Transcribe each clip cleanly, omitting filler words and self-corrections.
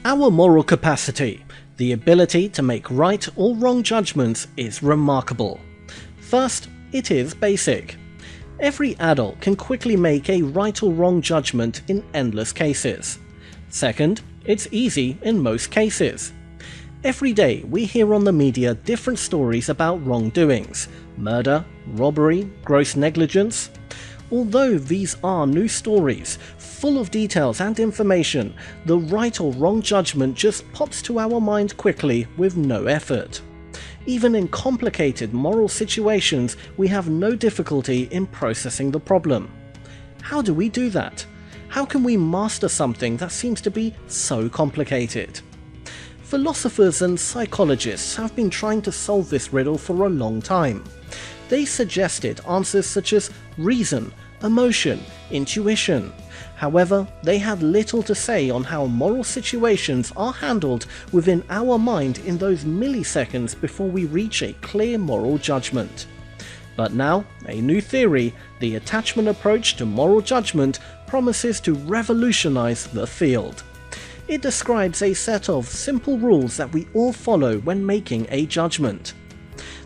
Our moral capacity, the ability to make right or wrong judgments, is remarkable. First, it is basic. Every adult can quickly make a right or wrong judgment in endless cases. Second, it's easy in most cases. Every day we hear on the media different stories about wrongdoings, murder, robbery, gross negligence. Although these are new stories, full of details and information, the right or wrong judgment just pops to our mind quickly with no effort. Even in complicated moral situations, we have no difficulty in processing the problem. How do we do that? How can we master something that seems to be so complicated? Philosophers and psychologists have been trying to solve this riddle for a long time. They suggested answers such as reason, emotion, intuition. However, they had little to say on how moral situations are handled within our mind in those milliseconds before we reach a clear moral judgment. But now, a new theory, the attachment approach to moral judgment, promises to revolutionize the field. It describes a set of simple rules that we all follow when making a judgment.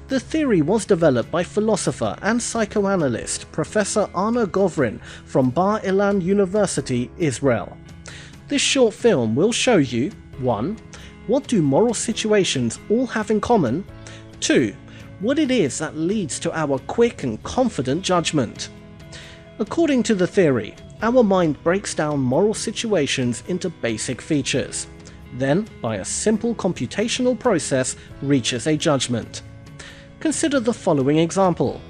The theory was developed by philosopher and psychoanalyst Professor Aner Govrin from Bar Ilan University, Israel. This short film will show you 1. What do moral situations all have in common? 2. What it is that leads to our quick and confident judgment. According to the theory, our mind breaks down moral situations into basic features, then by a simple computational process reaches a judgment. Consider the following example.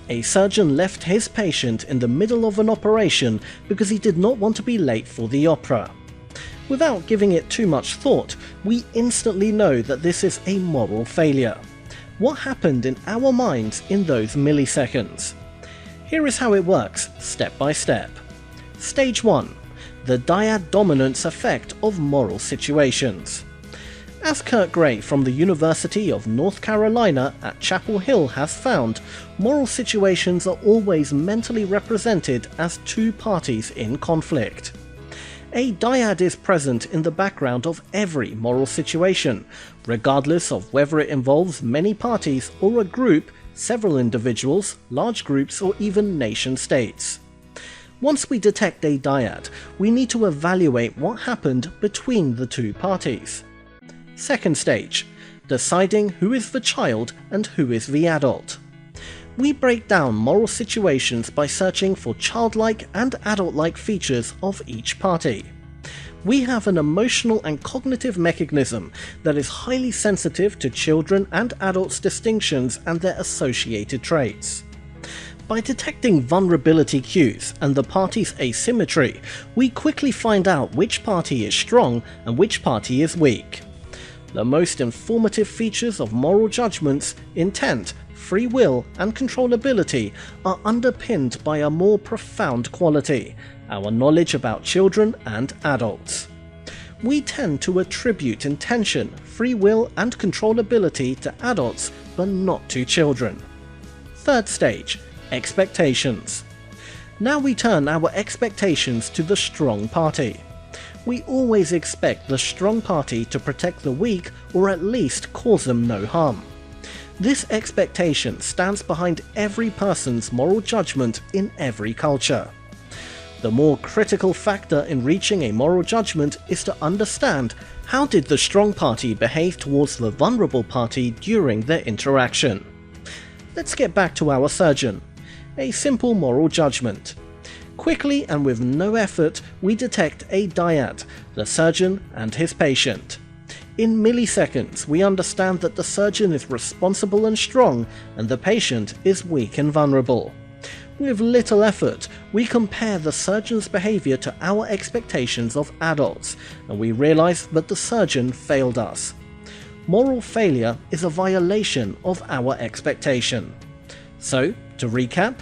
A surgeon left his patient in the middle of an operation because he did not want to be late for the opera. Without giving it too much thought, we instantly know that this is a moral failure. What happened in our minds in those milliseconds? Here is how it works, step by step. Stage 1. The dyad dominance effect of moral situations. As Kurt Gray from the University of North Carolina at Chapel Hill has found, moral situations are always mentally represented as two parties in conflict. A dyad is present in the background of every moral situation, regardless of whether it involves many parties or a group, several individuals, large groups, or even nation-states. Once we detect a dyad, we need to evaluate what happened between the two parties. Second stage, deciding who is the child and who is the adult. We break down moral situations by searching for childlike and adult-like features of each party. We have an emotional and cognitive mechanism that is highly sensitive to children and adults' distinctions and their associated traits. By detecting vulnerability cues and the party's asymmetry, we quickly find out which party is strong and which party is weak. The most informative features of moral judgments, intent, free will, and controllability are underpinned by a more profound quality, our knowledge about children and adults. We tend to attribute intention, free will, and controllability to adults, but not to children. Third stage, expectations. Now we turn our expectations to the strong party. We always expect the strong party to protect the weak or at least cause them no harm. This expectation stands behind every person's moral judgment in every culture. The more critical factor in reaching a moral judgment is to understand how did the strong party behave towards the vulnerable party during their interaction. Let's get back to our surgeon. A simple moral judgment. Quickly and with no effort, we detect a dyad, the surgeon and his patient. In milliseconds, we understand that the surgeon is responsible and strong, and the patient is weak and vulnerable. With little effort, we compare the surgeon's behavior to our expectations of adults, and we realize that the surgeon failed us. Moral failure is a violation of our expectation. So, to recap,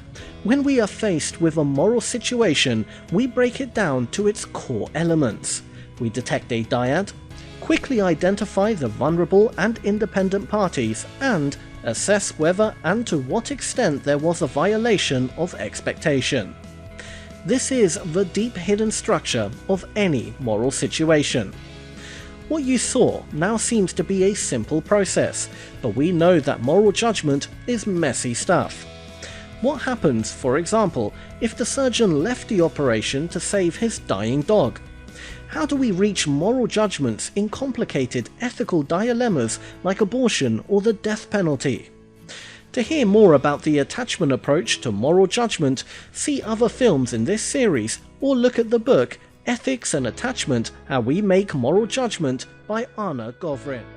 when we are faced with a moral situation, we break it down to its core elements. We detect a dyad, quickly identify the vulnerable and independent parties, and assess whether and to what extent there was a violation of expectation. This is the deep hidden structure of any moral situation. What you saw now seems to be a simple process, but we know that moral judgment is messy stuff. What happens, for example, if the surgeon left the operation to save his dying dog? How do we reach moral judgments in complicated ethical dilemmas like abortion or the death penalty? To hear more about the attachment approach to moral judgment, see other films in this series or look at the book Ethics and Attachment: How We Make Moral Judgment by Aner Govrin.